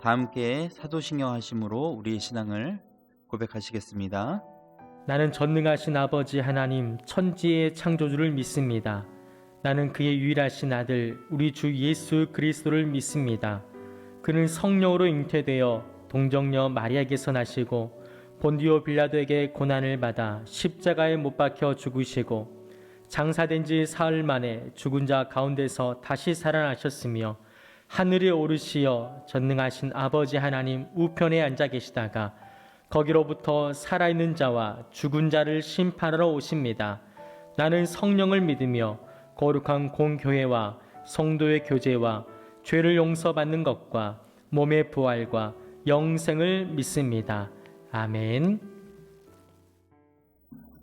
다 함께 사도신경 하심으로 우리의 신앙을 고백하시겠습니다. 나는 전능하신 아버지 하나님 천지의 창조주를 믿습니다. 나는 그의 유일하신 아들 우리 주 예수 그리스도를 믿습니다. 그는 성령으로 잉태되어 동정녀 마리아에게서 나시고 본디오 빌라도에게 고난을 받아 십자가에 못 박혀 죽으시고 장사된 지 사흘 만에 죽은 자 가운데서 다시 살아나셨으며 하늘에 오르시어 전능하신 아버지 하나님 우편에 앉아 계시다가 거기로부터 살아있는 자와 죽은 자를 심판하러 오십니다. 나는 성령을 믿으며 거룩한 공교회와 성도의 교제와 죄를 용서받는 것과 몸의 부활과 영생을 믿습니다. 아멘.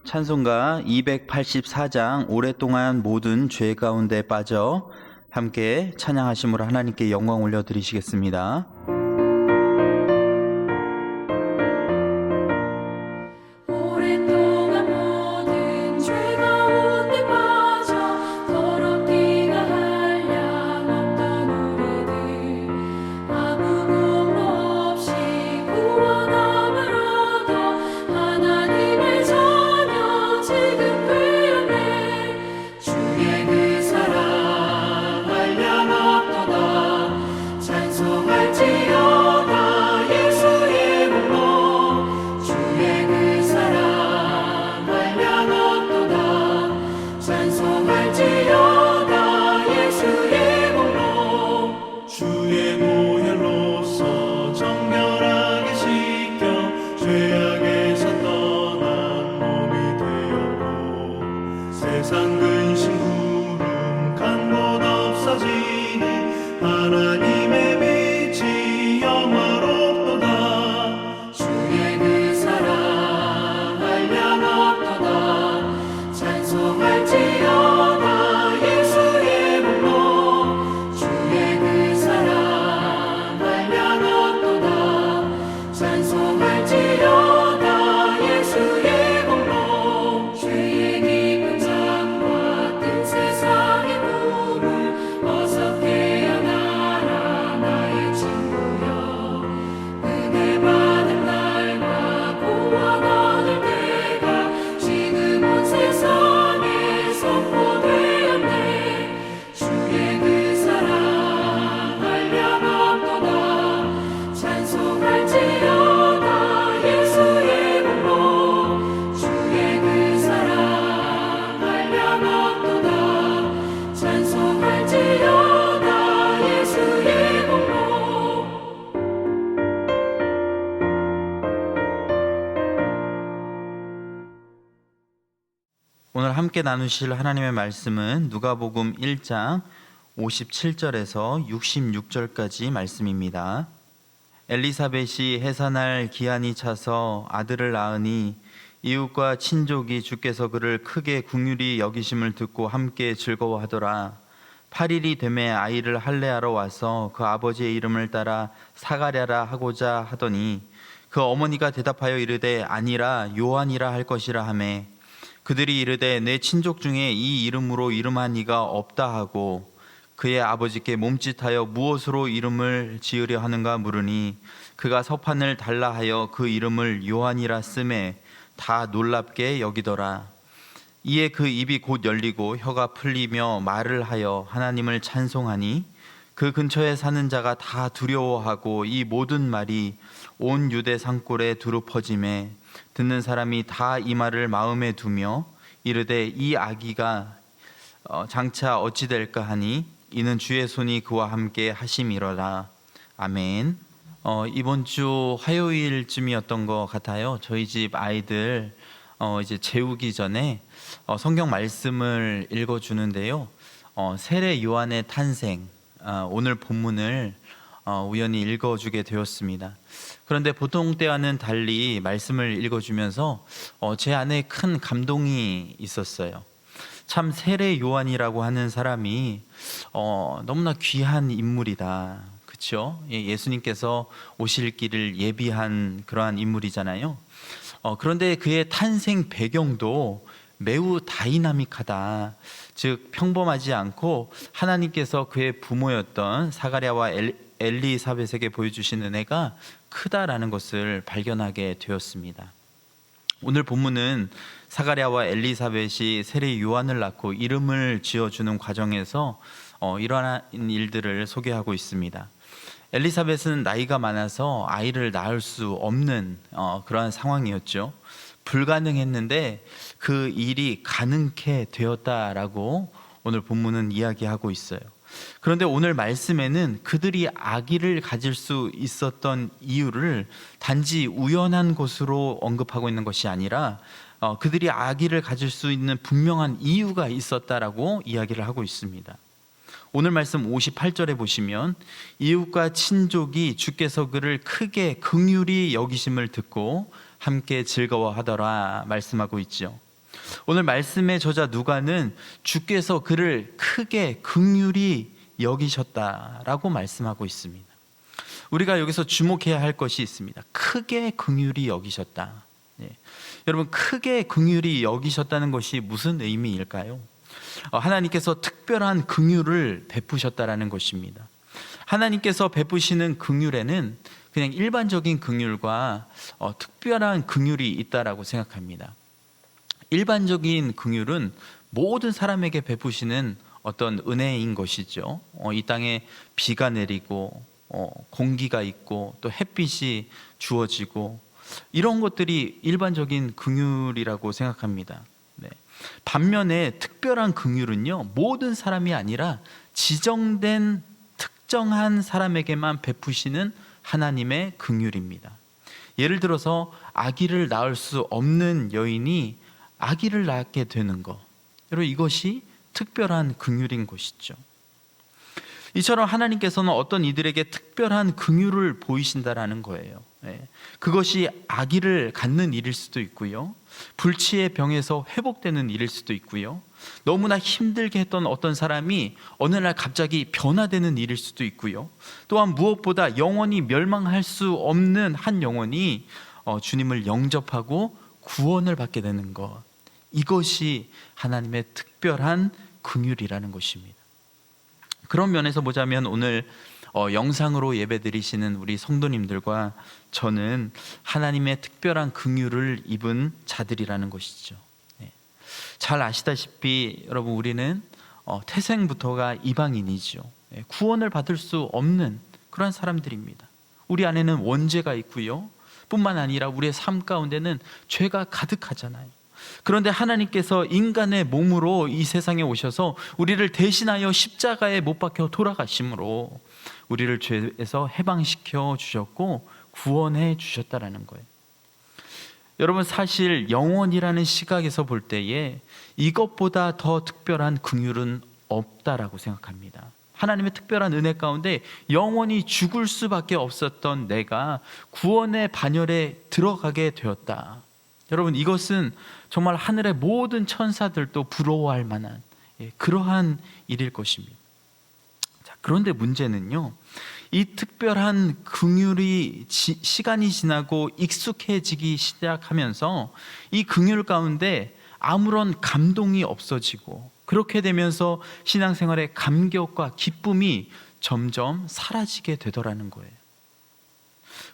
찬송가 284장 오랫동안 모든 죄 가운데 빠져 함께 찬양하심으로 하나님께 영광 올려드리시겠습니다. 세상 근심 구름 간 곳 없어지니 하나님의 빛이 영화롭도다. 주의 그 사랑 한량없도다. 찬송할지어다 예수의 복로. 주의 그 사랑 한량없도다. 찬송할지어다 예수의 복로. 죄의 깊은 잠과 뜬 세상의 꿈을 어서 깨어나라 나의 친구여. 은혜 받을 날과 구원 얻을 때가 지금 온 세상에 선포되었네. 주의 그 사랑 한량없도다. 찬송할지어다 예수의 복로. 주의 그 사랑 한량없도다. 찬송할지어다 예수의 복로. 오늘 함께 나누실 하나님의 말씀은 누가복음 1장 57절에서 66절까지 말씀입니다. 엘리사벳이 해산할 기한이 차서 아들을 낳으니 이웃과 친족이 주께서 그를 크게 긍휼히 여기심을 듣고 함께 즐거워하더라. 8일이 되매 아이를 할례하러 와서 그 아버지의 이름을 따라 사가랴라 하고자 하더니 그 어머니가 대답하여 이르되 아니라 요한이라 할 것이라 하매 그들이 이르되 내 친족 중에 이 이름으로 이름한 이가 없다 하고 그의 아버지께 몸짓하여 무엇으로 이름을 지으려 하는가 물으니 그가 서판을 달라 하여 그 이름을 요한이라 쓰매 다 놀랍게 여기더라. 이에 그 입이 곧 열리고 혀가 풀리며 말을 하여 하나님을 찬송하니 그 근처에 사는 자가 다 두려워하고 이 모든 말이 온 유대 산골에 두루 퍼지매 듣는 사람이 다 이 말을 마음에 두며 이르되 이 아기가 장차 어찌 될까 하니 이는 주의 손이 그와 함께 하심이로라. 아멘. 이번 주 화요일쯤이었던 것 같아요. 저희 집 아이들 이제 재우기 전에 성경 말씀을 읽어주는데요. 세례 요한의 탄생, 오늘 본문을 우연히 읽어주게 되었습니다. 그런데 보통 때와는 달리 말씀을 읽어주면서 제 안에 큰 감동이 있었어요. 참 세례 요한이라고 하는 사람이 너무나 귀한 인물이다. 그렇죠? 예수님께서 오실 길을 예비한 그러한 인물이잖아요. 그런데 그의 탄생 배경도 매우 다이나믹하다. 즉 평범하지 않고 하나님께서 그의 부모였던 사가랴와 엘리사벳에게 보여주신 은혜가 크다라는 것을 발견하게 되었습니다. 오늘 본문은 사가랴와 엘리사벳이 세례 요한을 낳고 이름을 지어주는 과정에서 이러한 일들을 소개하고 있습니다. 엘리사벳은 나이가 많아서 아이를 낳을 수 없는 그러한 상황이었죠. 불가능했는데 그 일이 가능케 되었다라고 오늘 본문은 이야기하고 있어요. 그런데 오늘 말씀에는 그들이 아기를 가질 수 있었던 이유를 단지 우연한 것으로 언급하고 있는 것이 아니라 그들이 아기를 가질 수 있는 분명한 이유가 있었다라고 이야기를 하고 있습니다. 오늘 말씀 58절에 보시면 이웃과 친족이 주께서 그를 크게 긍휼히 여기심을 듣고 함께 즐거워하더라 말씀하고 있죠. 오늘 말씀의 저자 누가는 주께서 그를 크게 긍휼히 여기셨다라고 말씀하고 있습니다. 우리가 여기서 주목해야 할 것이 있습니다. 크게 긍휼히 여기셨다. 여러분, 크게 긍휼히 여기셨다는 것이 무슨 의미일까요? 하나님께서 특별한 긍휼을 베푸셨다라는 것입니다. 하나님께서 베푸시는 긍휼에는 그냥 일반적인 긍휼과 특별한 긍휼이 있다라고 생각합니다. 일반적인 긍휼은 모든 사람에게 베푸시는 어떤 은혜인 것이죠. 이 땅에 비가 내리고 공기가 있고 또 햇빛이 주어지고 이런 것들이 일반적인 긍휼이라고 생각합니다. 반면에 특별한 긍휼은요, 모든 사람이 아니라 지정된 특정한 사람에게만 베푸시는 하나님의 긍휼입니다. 예를 들어서 아기를 낳을 수 없는 여인이 아기를 낳게 되는 것, 여러분, 이것이 특별한 긍휼인 것이죠. 이처럼 하나님께서는 어떤 이들에게 특별한 긍휼을 보이신다라는 거예요. 그것이 아기를 갖는 일일 수도 있고요, 불치의 병에서 회복되는 일일 수도 있고요, 너무나 힘들게 했던 어떤 사람이 어느 날 갑자기 변화되는 일일 수도 있고요, 또한 무엇보다 영원히 멸망할 수 없는 한 영혼이 주님을 영접하고 구원을 받게 되는 것, 이것이 하나님의 특별한 긍휼이라는 것입니다. 그런 면에서 보자면 오늘 영상으로 예배드리시는 우리 성도님들과 저는 하나님의 특별한 긍휼을 입은 자들이라는 것이죠. 잘 아시다시피 여러분, 우리는 태생부터가 이방인이죠. 구원을 받을 수 없는 그런 사람들입니다. 우리 안에는 원죄가 있고요, 뿐만 아니라 우리의 삶 가운데는 죄가 가득하잖아요. 그런데 하나님께서 인간의 몸으로 이 세상에 오셔서 우리를 대신하여 십자가에 못 박혀 돌아가심으로 우리를 죄에서 해방시켜 주셨고 구원해 주셨다라는 거예요. 여러분, 사실 영원이라는 시각에서 볼 때에 이것보다 더 특별한 긍휼은 없다라고 생각합니다. 하나님의 특별한 은혜 가운데 영원히 죽을 수밖에 없었던 내가 구원의 반열에 들어가게 되었다. 여러분, 이것은 정말 하늘의 모든 천사들도 부러워할 만한 그러한 일일 것입니다. 자, 그런데 문제는요, 이 특별한 긍휼이 시간이 지나고 익숙해지기 시작하면서 이 긍휼 가운데 아무런 감동이 없어지고, 그렇게 되면서 신앙생활의 감격과 기쁨이 점점 사라지게 되더라는 거예요.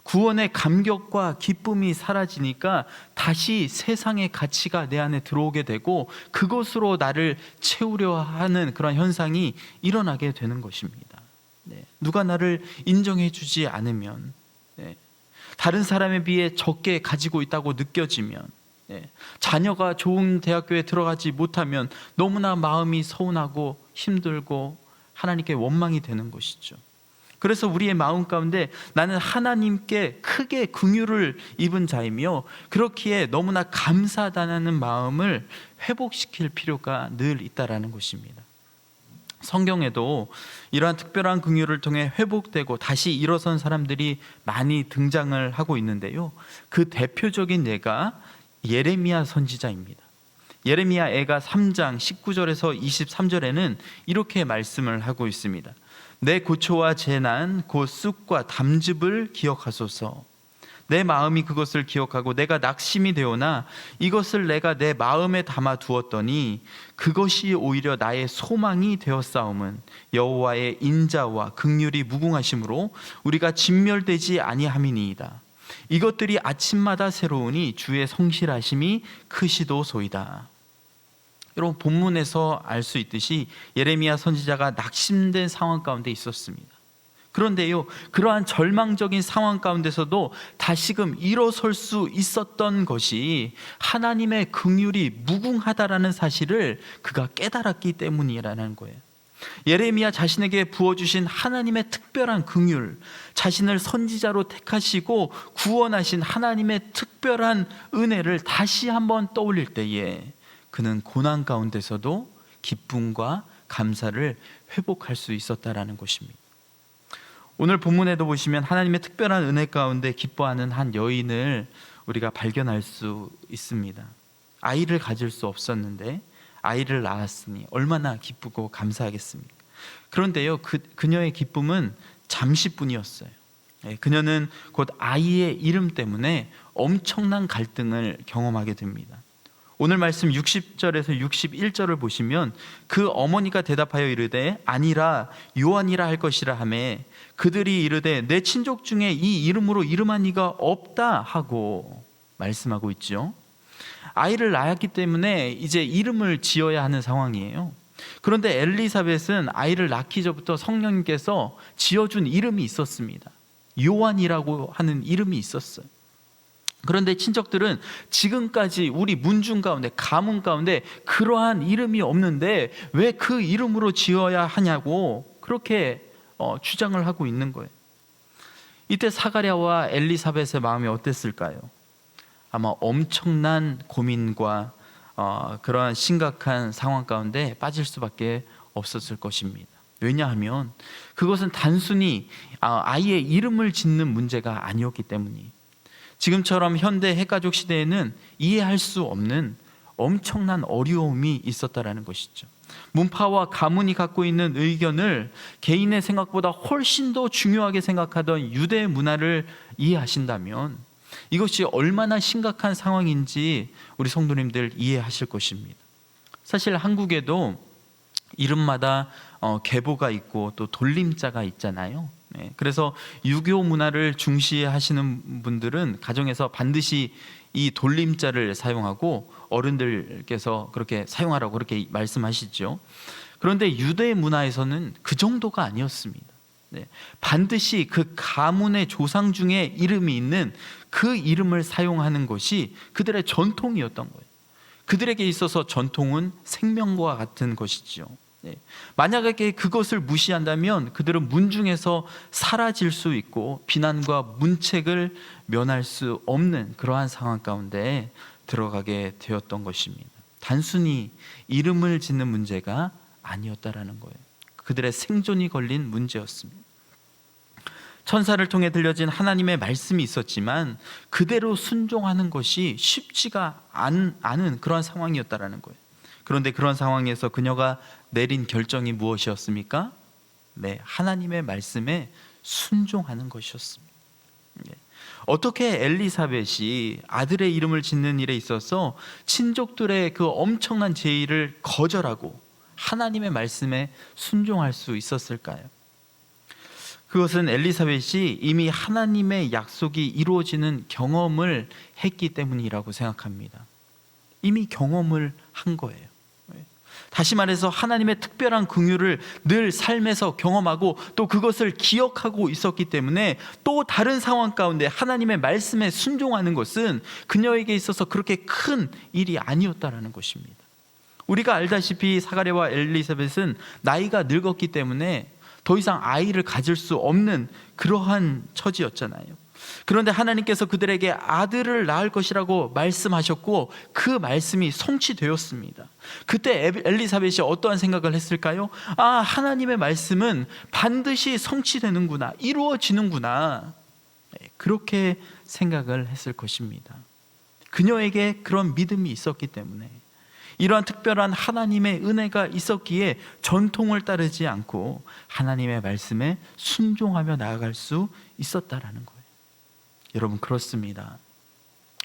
구원의 감격과 기쁨이 사라지니까 다시 세상의 가치가 내 안에 들어오게 되고 그것으로 나를 채우려 하는 그런 현상이 일어나게 되는 것입니다. 누가 나를 인정해 주지 않으면, 다른 사람에 비해 적게 가지고 있다고 느껴지면, 자녀가 좋은 대학교에 들어가지 못하면 너무나 마음이 서운하고 힘들고 하나님께 원망이 되는 것이죠. 그래서 우리의 마음 가운데 나는 하나님께 크게 긍휼을 입은 자이며 그렇기에 너무나 감사하다는 마음을 회복시킬 필요가 늘 있다라는 것입니다. 성경에도 이러한 특별한 긍휼을 통해 회복되고 다시 일어선 사람들이 많이 등장을 하고 있는데요, 그 대표적인 예가 예레미야 선지자입니다. 예레미야 애가 3장 19절에서 23절에는 이렇게 말씀을 하고 있습니다. 내 고초와 재난 곧 쑥과 담즙을 기억하소서. 내 마음이 그것을 기억하고 내가 낙심이 되오나 이것을 내가 내 마음에 담아 두었더니 그것이 오히려 나의 소망이 되었사옴은 여호와의 인자와 긍휼이 무궁하심으로 우리가 진멸되지 아니함이니이다. 이것들이 아침마다 새로우니 주의 성실하심이 크시도소이다. 여러분, 본문에서 알 수 있듯이 예레미야 선지자가 낙심된 상황 가운데 있었습니다. 그런데요, 그러한 절망적인 상황 가운데서도 다시금 일어설 수 있었던 것이 하나님의 긍휼이 무궁하다라는 사실을 그가 깨달았기 때문이라는 거예요. 예레미야 자신에게 부어주신 하나님의 특별한 긍휼, 자신을 선지자로 택하시고 구원하신 하나님의 특별한 은혜를 다시 한번 떠올릴 때에 그는 고난 가운데서도 기쁨과 감사를 회복할 수 있었다라는 것입니다. 오늘 본문에도 보시면 하나님의 특별한 은혜 가운데 기뻐하는 한 여인을 우리가 발견할 수 있습니다. 아이를 가질 수 없었는데 아이를 낳았으니 얼마나 기쁘고 감사하겠습니까? 그런데요, 그녀의 기쁨은 잠시뿐이었어요. 그녀는 곧 아이의 이름 때문에 엄청난 갈등을 경험하게 됩니다. 오늘 말씀 60절에서 61절을 보시면 그 어머니가 대답하여 이르되 아니라 요한이라 할 것이라 하매 그들이 이르되 내 친족 중에 이 이름으로 이름한 이가 없다 하고 말씀하고 있죠. 아이를 낳았기 때문에 이제 이름을 지어야 하는 상황이에요. 그런데 엘리사벳은 아이를 낳기 전부터 성령님께서 지어준 이름이 있었습니다. 요한이라고 하는 이름이 있었어요. 그런데 친척들은 지금까지 우리 문중 가운데, 가문 가운데 그러한 이름이 없는데 왜 그 이름으로 지어야 하냐고 그렇게 주장을 하고 있는 거예요. 이때 사가랴와 엘리사벳의 마음이 어땠을까요? 아마 엄청난 고민과 그러한 심각한 상황 가운데 빠질 수밖에 없었을 것입니다. 왜냐하면 그것은 단순히 아이의 이름을 짓는 문제가 아니었기 때문이에요. 지금처럼 현대 핵가족 시대에는 이해할 수 없는 엄청난 어려움이 있었다라는 것이죠. 문파와 가문이 갖고 있는 의견을 개인의 생각보다 훨씬 더 중요하게 생각하던 유대 문화를 이해하신다면 이것이 얼마나 심각한 상황인지 우리 성도님들 이해하실 것입니다. 사실 한국에도 이름마다 계보가 있고 또 돌림자가 있잖아요. 그래서 유교 문화를 중시하시는 분들은 가정에서 반드시 이 돌림자를 사용하고 어른들께서 그렇게 사용하라고 그렇게 말씀하시죠. 그런데 유대 문화에서는 그 정도가 아니었습니다. 반드시 그 가문의 조상 중에 이름이 있는 그 이름을 사용하는 것이 그들의 전통이었던 거예요. 그들에게 있어서 전통은 생명과 같은 것이죠. 만약에 그것을 무시한다면 그들은 문중에서 사라질 수 있고 비난과 문책을 면할 수 없는 그러한 상황 가운데 들어가게 되었던 것입니다. 단순히 이름을 짓는 문제가 아니었다라는 거예요. 그들의 생존이 걸린 문제였습니다. 천사를 통해 들려진 하나님의 말씀이 있었지만 그대로 순종하는 것이 쉽지가 않은 그런 상황이었다라는 거예요. 그런데 그런 상황에서 그녀가 내린 결정이 무엇이었습니까? 네, 하나님의 말씀에 순종하는 것이었습니다. 어떻게 엘리사벳이 아들의 이름을 짓는 일에 있어서 친족들의 그 엄청난 제의를 거절하고 하나님의 말씀에 순종할 수 있었을까요? 그것은 엘리사벳이 이미 하나님의 약속이 이루어지는 경험을 했기 때문이라고 생각합니다. 이미 경험을 한 거예요. 다시 말해서 하나님의 특별한 긍휼을 늘 삶에서 경험하고 또 그것을 기억하고 있었기 때문에 또 다른 상황 가운데 하나님의 말씀에 순종하는 것은 그녀에게 있어서 그렇게 큰 일이 아니었다라는 것입니다. 우리가 알다시피 사가랴와 엘리사벳은 나이가 늙었기 때문에 더 이상 아이를 가질 수 없는 그러한 처지였잖아요. 그런데 하나님께서 그들에게 아들을 낳을 것이라고 말씀하셨고 그 말씀이 성취되었습니다. 그때 엘리사벳이 어떠한 생각을 했을까요? 하나님의 말씀은 반드시 성취되는구나, 이루어지는구나, 그렇게 생각을 했을 것입니다. 그녀에게 그런 믿음이 있었기 때문에, 이러한 특별한 하나님의 은혜가 있었기에 전통을 따르지 않고 하나님의 말씀에 순종하며 나아갈 수 있었다라는 거예요. 여러분, 그렇습니다.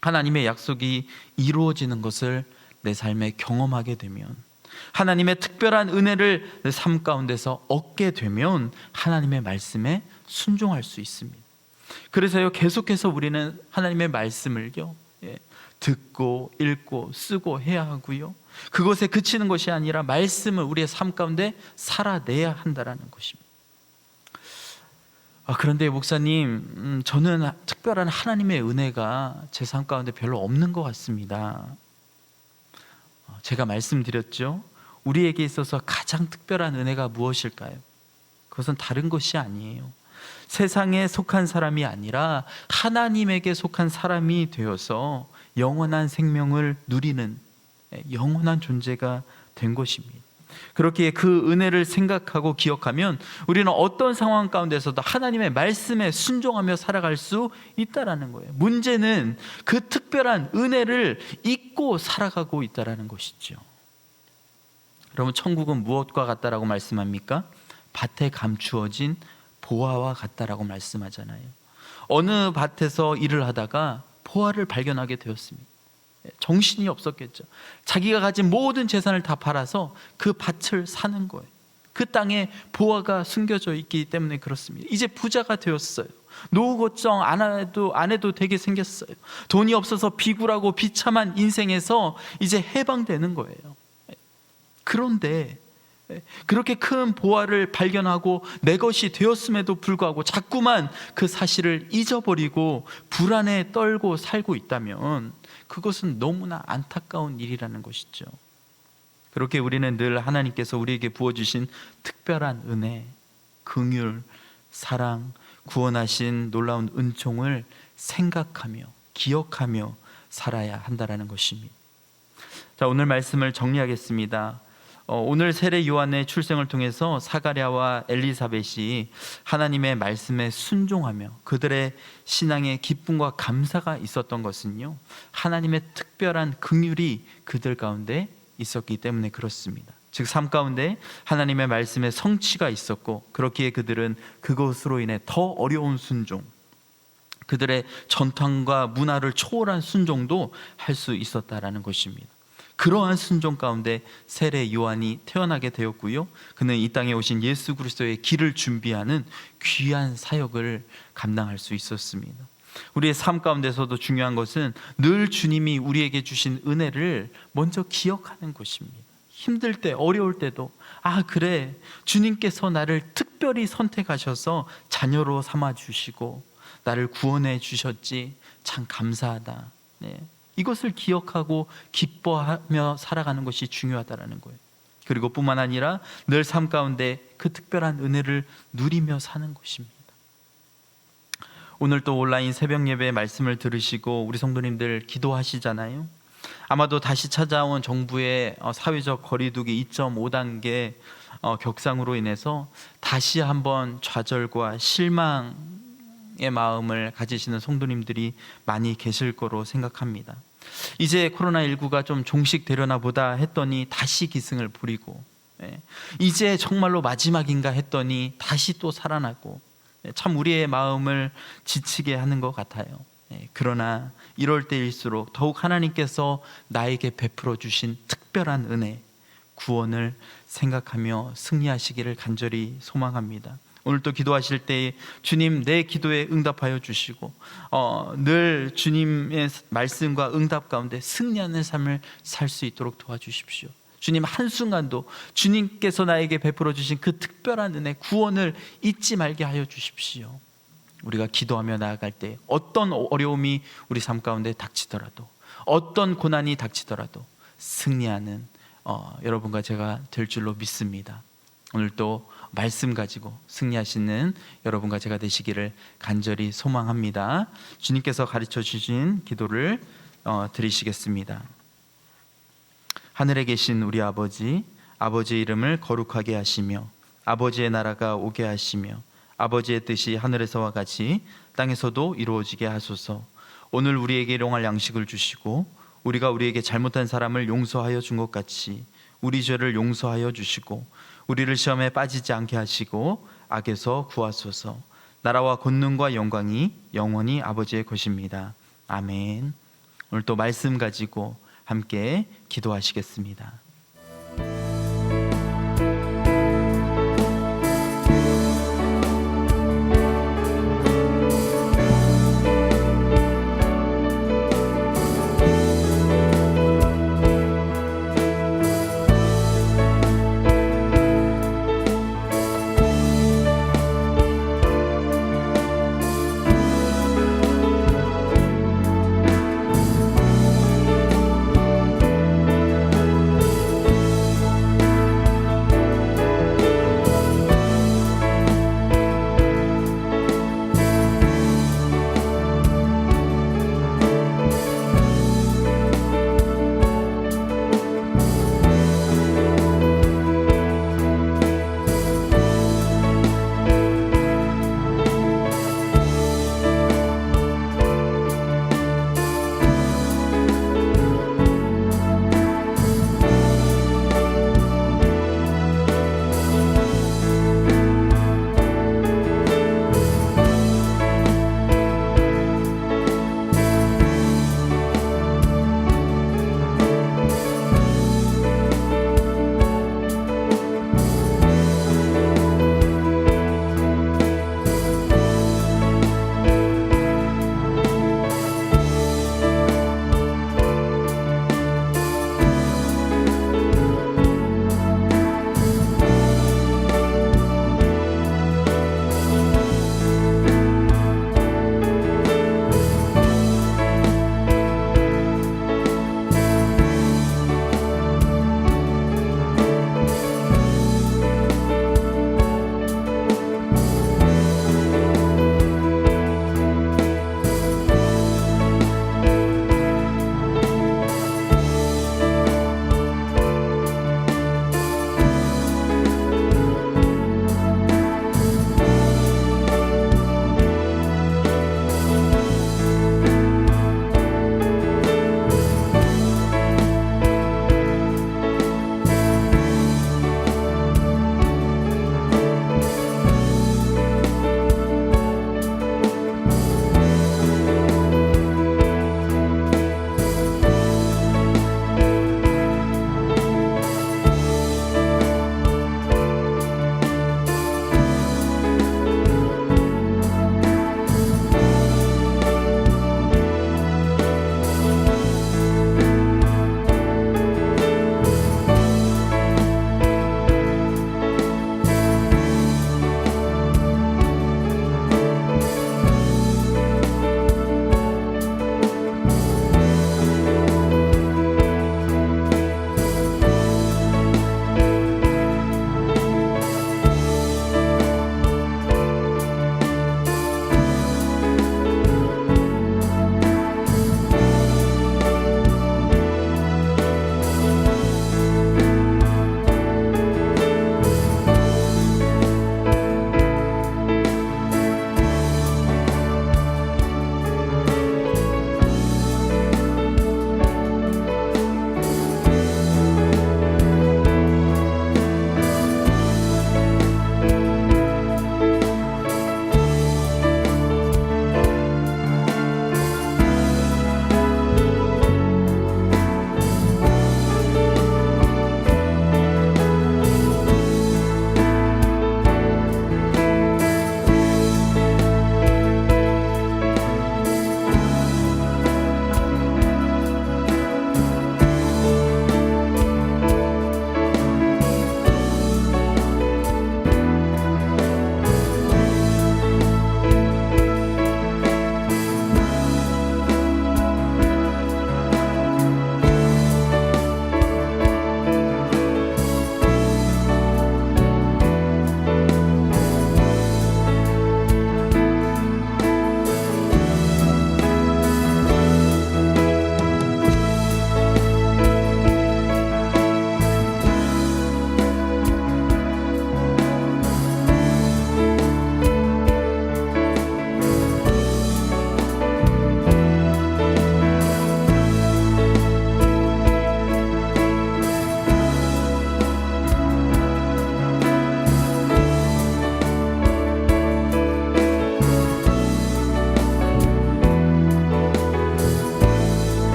하나님의 약속이 이루어지는 것을 내 삶에 경험하게 되면, 하나님의 특별한 은혜를 내 삶 가운데서 얻게 되면 하나님의 말씀에 순종할 수 있습니다. 그래서요, 계속해서 우리는 하나님의 말씀을요, 듣고 읽고 쓰고 해야 하고요, 그것에 그치는 것이 아니라 말씀을 우리의 삶 가운데 살아내야 한다라는 것입니다. 그런데 목사님, 저는 특별한 하나님의 은혜가 제 삶 가운데 별로 없는 것 같습니다. 제가 말씀드렸죠, 우리에게 있어서 가장 특별한 은혜가 무엇일까요? 그것은 다른 것이 아니에요. 세상에 속한 사람이 아니라 하나님에게 속한 사람이 되어서 영원한 생명을 누리는 영원한 존재가 된 것입니다. 그렇게 그 은혜를 생각하고 기억하면 우리는 어떤 상황 가운데서도 하나님의 말씀에 순종하며 살아갈 수 있다라는 거예요. 문제는 그 특별한 은혜를 잊고 살아가고 있다라는 것이죠. 여러분, 천국은 무엇과 같다라고 말씀합니까? 밭에 감추어진 보화와 같다라고 말씀하잖아요. 어느 밭에서 일을 하다가 보화를 발견하게 되었습니다. 정신이 없었겠죠. 자기가 가진 모든 재산을 다 팔아서 그 밭을 사는 거예요. 그 땅에 보화가 숨겨져 있기 때문에 그렇습니다. 이제 부자가 되었어요. 노후 걱정 안 해도 되게 생겼어요. 돈이 없어서 비굴하고 비참한 인생에서 이제 해방되는 거예요. 그런데 그렇게 큰 보화를 발견하고 내 것이 되었음에도 불구하고 자꾸만 그 사실을 잊어버리고 불안에 떨고 살고 있다면 그것은 너무나 안타까운 일이라는 것이죠. 그렇게 우리는 늘 하나님께서 우리에게 부어주신 특별한 은혜, 긍휼, 사랑, 구원하신 놀라운 은총을 생각하며 기억하며 살아야 한다는 것입니다. 자, 오늘 말씀을 정리하겠습니다. 오늘 세례 요한의 출생을 통해서 사가랴와 엘리사벳이 하나님의 말씀에 순종하며 그들의 신앙에 기쁨과 감사가 있었던 것은요, 하나님의 특별한 긍휼이 그들 가운데 있었기 때문에 그렇습니다. 즉, 삶 가운데 하나님의 말씀에 성취가 있었고, 그렇기에 그들은 그것으로 인해 더 어려운 순종, 그들의 전통과 문화를 초월한 순종도 할 수 있었다라는 것입니다. 그러한 순종 가운데 세례 요한이 태어나게 되었고요, 그는 이 땅에 오신 예수 그리스도의 길을 준비하는 귀한 사역을 감당할 수 있었습니다. 우리의 삶 가운데서도 중요한 것은 늘 주님이 우리에게 주신 은혜를 먼저 기억하는 것입니다. 힘들 때, 어려울 때도 그래, 주님께서 나를 특별히 선택하셔서 자녀로 삼아주시고 나를 구원해 주셨지, 참 감사하다. 이것을 기억하고 기뻐하며 살아가는 것이 중요하다는 거예요. 그리고 뿐만 아니라 늘 삶 가운데 그 특별한 은혜를 누리며 사는 것입니다. 오늘 또 온라인 새벽 예배 말씀을 들으시고 우리 성도님들 기도하시잖아요. 아마도 다시 찾아온 정부의 사회적 거리두기 2.5단계 격상으로 인해서 다시 한번 좌절과 실망 의 마음을 가지시는 성도님들이 많이 계실 거로 생각합니다. 이제 코로나19가 좀 종식되려나 보다 했더니 다시 기승을 부리고, 이제 정말로 마지막인가 했더니 다시 또 살아나고, 참 우리의 마음을 지치게 하는 것 같아요. 그러나 이럴 때일수록 더욱 하나님께서 나에게 베풀어 주신 특별한 은혜, 구원을 생각하며 승리하시기를 간절히 소망합니다. 오늘 또 기도하실 때 주님, 내 기도에 응답하여 주시고 늘 주님의 말씀과 응답 가운데 승리하는 삶을 살 수 있도록 도와주십시오. 주님, 한순간도 주님께서 나에게 베풀어 주신 그 특별한 은혜, 구원을 잊지 말게 하여 주십시오. 우리가 기도하며 나아갈 때 어떤 어려움이 우리 삶 가운데 닥치더라도, 어떤 고난이 닥치더라도 승리하는 여러분과 제가 될 줄로 믿습니다. 오늘 또 말씀 가지고 승리하시는 여러분과 제가 되시기를 간절히 소망합니다. 주님께서 가르쳐 주신 기도를 드리시겠습니다. 하늘에 계신 우리 아버지, 아버지의 이름을 거룩하게 하시며 아버지의 나라가 오게 하시며 아버지의 뜻이 하늘에서와 같이 땅에서도 이루어지게 하소서. 오늘 우리에게 일용할 양식을 주시고 우리가 우리에게 잘못한 사람을 용서하여 준 것 같이 우리 죄를 용서하여 주시고 우리를 시험에 빠지지 않게 하시고 악에서 구하소서. 나라와 권능과 영광이 영원히 아버지의 것입니다. 아멘. 오늘 또 말씀 가지고 함께 기도하시겠습니다.